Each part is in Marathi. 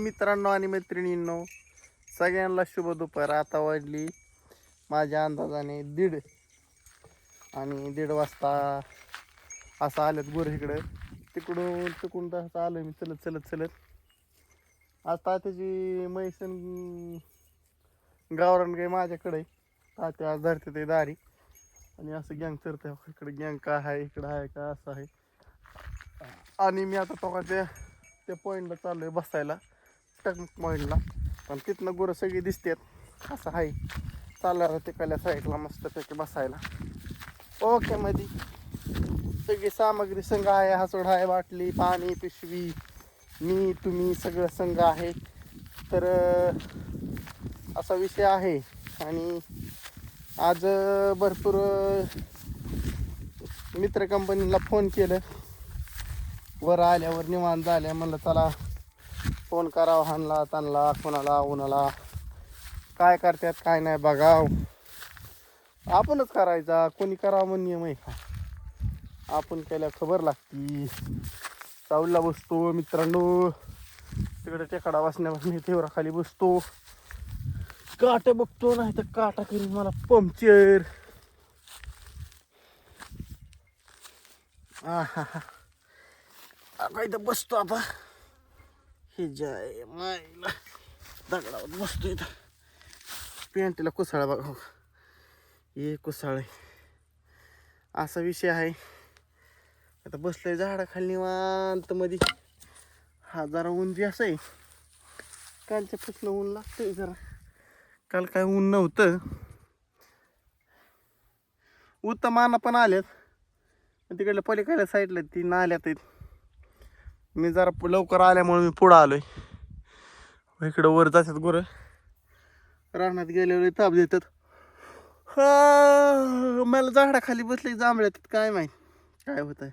मित्रांनो आणि मैत्रिणींनो, सगळ्यांना शुभ दुपार. आता वाजली माझ्या अंदाजाने 1:30 आणि 1:30 वाजता असं आलेत गुरं इकडं. तिकडून तसं आलं मी चलत. आता त्याची मैसन गावरान गाय माझ्याकडे तात्या आज धरते ते दारी आणि असं गँग चरते. इकडे गँग का आहे, इकडं आहे का, असं आहे. आणि मी आता तो त्या पॉईंटला चाललोय बसायला, टक पॉईंटला. पण तिथनं गुरं सगळी दिसतात. असं आहे चाललं तिकडल्या साईडला मस्तपैकी बसायला. ओके मध्ये सगळी सामग्री संघ आहे. हसोड आहे, बाटली, पाणी, पिशवी, मी तुम्ही सगळं संघ आहे. तर असा विषय आहे. आणि आज भरपूर मित्र कंपनीला फोन केलं. वर आल्यावर निवांत झाल्या, म्हणलं चला फोन करावं हानला तानला कोणाला उन्हाला, काय करतात काय नाही बघाव. आपणच करायचा, कोणी करावं म्हणून नियम आहे का? आपण केल्या खबर लागती. सावलीला बसतो मित्रांनो, तिकडे टेकडा बसण्यापासून तेवढा खाली बसतो, काट बघतो, नाही तर काटा करीन मला पंक्चर. आता इथं बसतो. आता हे जाय मायला दगडावर बसतो. इथं पॅन्टीला कुसाळा बघा, हे कुसाळ आहे. असा विषय आहे. आता बसलोय झाडाखाली निवांत मध्ये. हा जरा ऊन जे असं आहे, कालच्या पासून ऊन लागतंय जरा. काल काय ऊन नव्हतं. उत्तमाना पण आल्यात, तिकडल्या पलीकडल्या साईडला ती नाल्यात आहेत. मी जरा लवकर आल्यामुळे मी पुढं आलोय. इकडं वर जातात गुरं, रानात गेल्यावर ताप देतात. मला झाडाखाली बसले जांभळ्यात, काय माहीत काय होत आहे.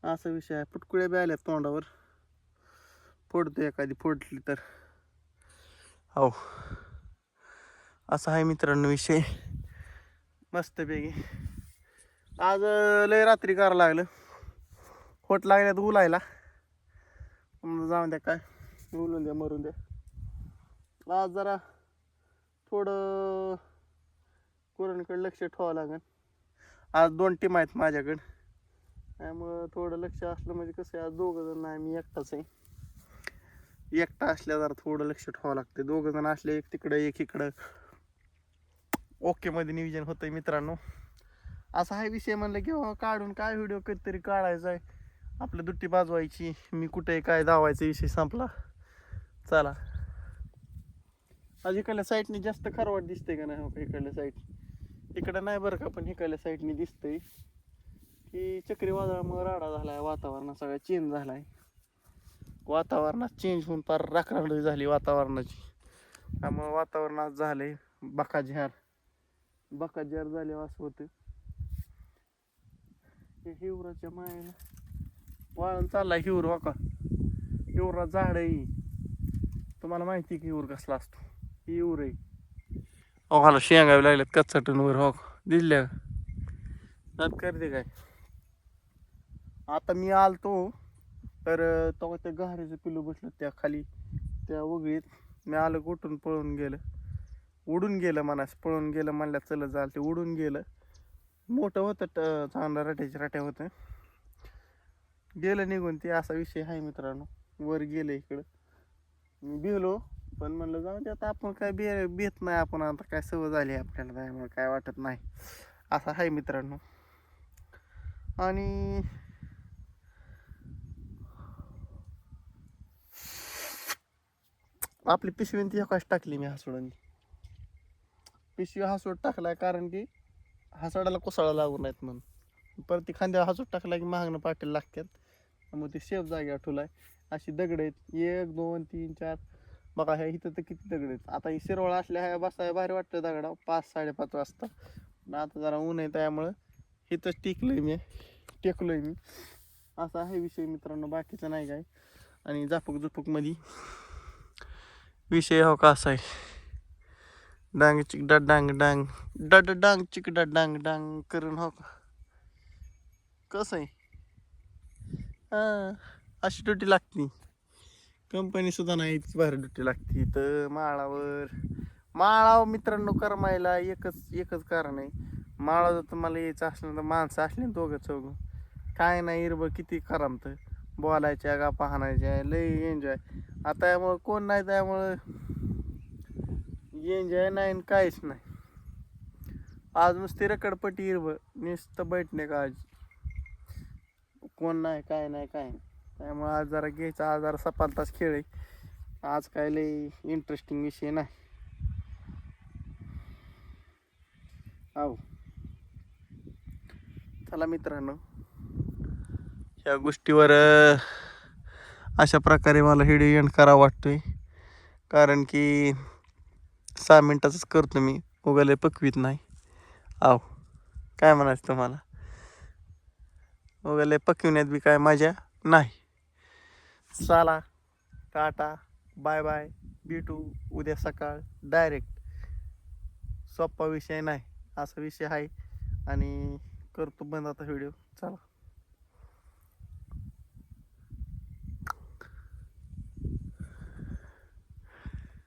असा विषय आहे. पुटकुळ्या बी आल्यात तोंडावर, फोडतो एखादी फोडली तर. हो असा आहे मित्रांनो विषय. मस्तपैकी आज लय रात्री करायला लागलं, होट लागल्यात उलायला. जाऊन द्या, काय उलून द्या मरून द्या. आज जरा थोडं कोरोनाकडे लक्ष ठेवावं लागेल. आज 2 टीम आहेत माझ्याकडं, त्यामुळं थोडं लक्ष असलं म्हणजे कसं आहे. आज 2 जण नाही, मी एकटाच आहे. एकटा असल्या जरा थोडं लक्ष ठेवावं लागते. 2 जण असले, एक तिकडं एक इकडं, ओके मध्ये नियोजन होतंय मित्रांनो. असा हा विषय म्हणलं की काढून काय व्हिडिओ कधीतरी काढायचा आहे, आपलं दुट्टी बाजवायची. मी कुठे काय धावायचा विषय संपला. चला आज इकडल्या साईडनी जास्त खरवाट दिसते का नाही? हो इकडल्या साईड, इकडं नाही बरं का, पण इकडल्या साईडनी दिसतंय की चक्रीवादळामुळे राडा झालाय. वातावरणात सगळा चेंज झालाय. वातावरणात चेंज होऊन फार राखराखडी झाली वातावरणाची. त्यामुळे वातावरणात झालंय बकाझ्यार झाले असं होतं. हिवराच्या मायला वाळून चाललाय हिवर. हो का, हिवरा झाड आहे. तुम्हाला माहिती की हिवर कसला असतो? हिवर आहे. मला शेंगावे लागल्यात कच्चाटूनवर. हो दिसल्या करते काय. आता मी आलतो तर तो त्या गहारीचं पिलू बसलं त्या खाली त्या वगळीत. मी आलं कुठून पळून गेलं, उडून गेलं मनास. पळून गेलं म्हणल्या चल जाल, ते उडून गेलं. मोठं होतं, चांगलं रट्या होतं, गेलं निघून. ते असा विषय आहे मित्रांनो. वर गेलं इकडं, मी भिलो पण म्हणलं जाऊ दे आता. आपण काय भेट नाही, आपण आता काय सवय झाली आपल्याला, त्यामुळे काय वाटत नाही. असं आहे मित्रांनो. आणि आपली पिशवी ती कशी टाकली मी हसोडाने. पिशवी हसोड टाकलाय कारण की हसोडाला कोसळा लागू नाहीत म्हणून. परत ती खांद्यावर हसोड टाकला की महागणं पाटील लागतात. मग ती सेफ जागेवर ठेवलाय. अशी दगड आहेत 1 2 3 4 बघा. ह्या इथं तर किती दगड आहेत. आता ही शिरवळ असल्या ह्या बसाय भारी वाटतं दगडा 5 5:30 वाजता. पण आता जरा ऊन आहे त्यामुळं इथंच टेकलोय मी. असा आहे विषय मित्रांनो, बाकीचं नाही काय. आणि झापक मध्ये विषय हो का असा आहे. डांग चिकडा डांग डांग डड डांग चिकडा डांग डांग करून. हो का कसं आहे. अशी ड्युटी लागती. कंपनी सुद्धा नाही इतकी भारी ड्युटी लागते तर माळावर मित्रांनो करमायला एकच कारण आहे. माळा जर तुम्हाला यायचं असलं तर माणसं असली दोघं चौघं काय नाही इरबं किती करमतं बोलायच्या का पाहण्याच्या लय एन्जॉय. आता यामुळं कोण नाही त्यामुळं एन्जॉय नाही आणि काहीच नाही. आज नुसती रकडपट्टी इरबं नुसतं बैठणे का आज कोण नाही काय नाही काय नाही. त्यामुळं आज जरा घ्यायचा आज जरा 6-5 तास खेळ आहे. आज काय लय इंटरेस्टिंग विषय नाही. हो चला मित्रांनो ह्या गोष्टीवर अशा प्रकारे मला व्हिडिओ एंड करावा वाटतोय. कारण की 6 मिनिटाचंच करतो मी उगाले पकवीत नाही. आव काय म्हणायचं तुम्हाला उगाले पकविण्यात बी काय मजा नाही. चला टाटा बाय बाय भेटू उद्या सकाळ डायरेक्ट. सोप्पा विषय नाही असा विषय आहे आणि करतो बंद आता व्हिडिओ. चला.